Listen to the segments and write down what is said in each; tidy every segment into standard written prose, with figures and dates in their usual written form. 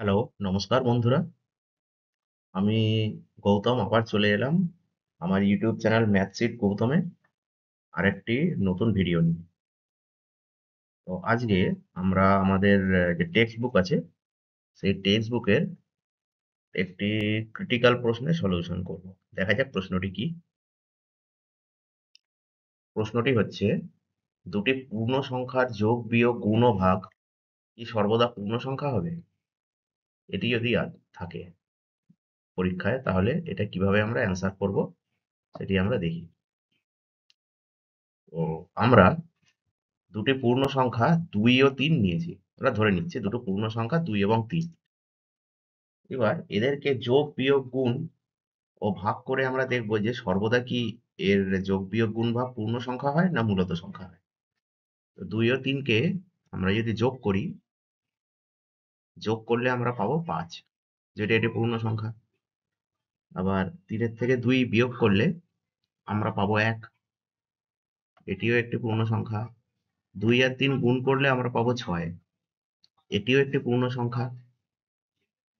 Hello, নমস্কার বন্ধুরা। আমি গৌতম আবার চলে এলাম আমার ইউটিউব চ্যানেল ম্যাথসিট গৌতমে আরেকটি নতুন ভিডিও নিয়ে। তো আজকে আমরা আমাদের যে টেক্সট বুক আছে, সেই টেক্সট বুকের একটি ক্রিটিক্যাল প্রশ্নের সলিউশন করব। দেখা যাক প্রশ্নটি কি? প্রশ্নটি হচ্ছে, দুটি পূর্ণ সংখ্যার যোগ, বিয়োগ, গুণ ও ভাগ কি সর্বদা পূর্ণ সংখ্যা হবে? এটি যদি থাকে পরীক্ষায়, তাহলে এটা কিভাবে আমরা অ্যান্সার করব সেটি আমরা দেখি। তো আমরা দুটি পূর্ণ সংখ্যা ২ ও ৩ নিয়েছি। আমরা ধরে নিচ্ছি দুটো পূর্ণ সংখ্যা ২ এবং ৩। এবার এদেরকে যোগ, বিয়োগ, গুণ ও ভাগ করে আমরা দেখব যে সর্বদা কি এর যোগ, বিয়োগ, গুণ, ভাগ পূর্ণ সংখ্যা হয় না মূলত সংখ্যা হয়। তো ২ ও ৩ কে আমরা যদি যোগ করি, যোগ করলে আমরা পাবো ৫, যেটা এটি পূর্ণ সংখ্যা। আবার ৩ এর থেকে ২ বিয়োগ করলে আমরা পাবো ১, এটিও একটি পূর্ণ সংখ্যা। ২ আর ৩ গুণ করলে আমরা পাবো ৬, এটিও একটি পূর্ণ সংখ্যা।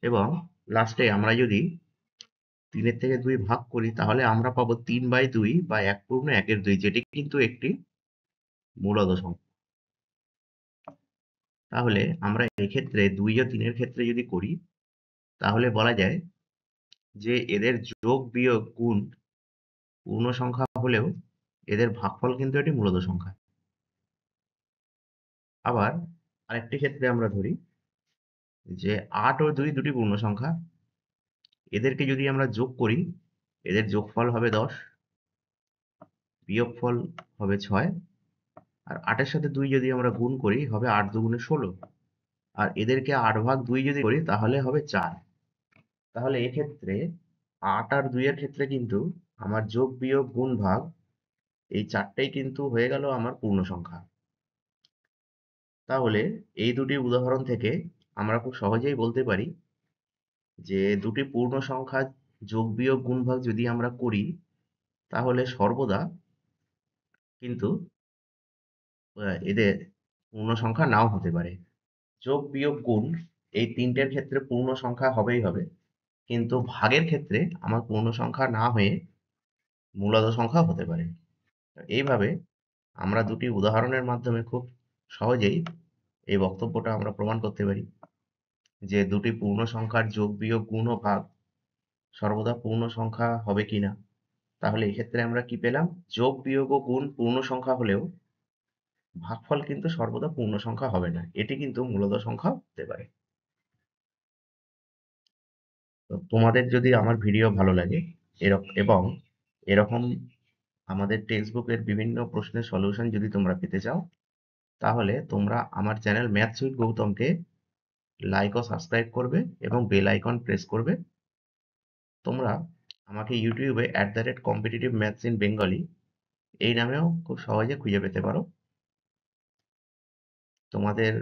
এবং লাস্টে আমরা যদি ৩ এর থেকে ২ ভাগ করি, তাহলে আমরা পাবো ৩/২ বা ১ পূর্ণ ১ এর ২, যেটি কিন্তু একটি মূলদ সংখ্যা। তাহলে আমরা এক্ষেত্রে ২ ও ৩ এর ক্ষেত্রে যদি করি, তাহলে বলা যায় যে এদের যোগ, বিয়োগ, গুণ পূর্ণ সংখ্যা হলেও এদের ভাগফল কিন্তু একটি মূলদ সংখ্যা। আবার আরেকটি ক্ষেত্রে আমরা ধরি যে ৮ ও ২ দুটি পূর্ণ সংখ্যা। এদেরকে যদি আমরা যোগ করি, এদের যোগফল হবে ১০, বিয়োগফল হবে ৬, আর ৮ এর সাথে ২ যদি আমরা গুণ করি হবে ৮ দুগুণে ১৬। আর এদেরকে ৮/২ যদি করি তাহলে হবে ৪। তাহলে এক্ষেত্রে ৮ আর ২ এর ক্ষেত্রে কিন্তু আমার যোগ, বিয়োগ, গুণ, ভাগ এই ৪ টাই কিন্তু হয়ে গেল আমার পূর্ণ সংখ্যা। তাহলে এই দুটি উদাহরণ থেকে আমরা খুব সহজেই বলতে পারি যে দুটি পূর্ণ সংখ্যার যোগ, বিয়োগ, গুণ, ভাগ যদি আমরা করি, তাহলে সর্বদা কিন্তু এদের পূর্ণ সংখ্যা নাও হতে পারে। যোগ, বিয়োগ, গুণ এই ৩ টের ক্ষেত্রে পূর্ণ সংখ্যা হবেই হবে। কিন্তু ভাগের ক্ষেত্রে আমার পূর্ণ সংখ্যা না হয়ে মূলদ সংখ্যা হতে পারে। এইভাবে আমরা দুটি উদাহরণের মাধ্যমে খুব সহজেই এই বক্তব্যটা আমরা প্রমাণ করতে পারি যে দুটি পূর্ণ সংখ্যার যোগ, বিয়োগ, গুণ ও ভাগ সর্বদা পূর্ণ সংখ্যা হবে কিনা। তাহলে এক্ষেত্রে আমরা কি পেলাম? যোগ, বিয়োগ ও গুণ পূর্ণ সংখ্যা হলেও ভাগফল কিন্তু সর্বদা পূর্ণ সংখ্যা হবে না। এটি কিন্তু মূলদ সংখ্যা হতে পারে। তো তোমাদের যদি আমার ভিডিও ভালো লাগে এবং এরকম আমাদের টেক্সট বুকের বিভিন্ন প্রশ্নের সলিউশন যদি তোমরা পেতে চাও, তাহলে তোমরা আমার চ্যানেল ম্যাথস উইথ গৌতমকে লাইক ও সাবস্ক্রাইব করবে এবং বেল আইকন প্রেস করবে। তোমরা আমাকে ইউটিউবে @কম্পিটিটিভ ম্যাথস ইন বেঙ্গলি এই নামেও খুব সহজে খুঁজে পেতে পারো। তোমাদের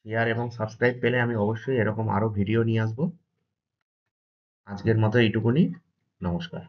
শেয়ার এবং সাবস্ক্রাইব পেলে আমি অবশ্যই এরকম আরো ভিডিও নিয়ে আসবো। আজকের মতো এইটুকুনি। নমস্কার।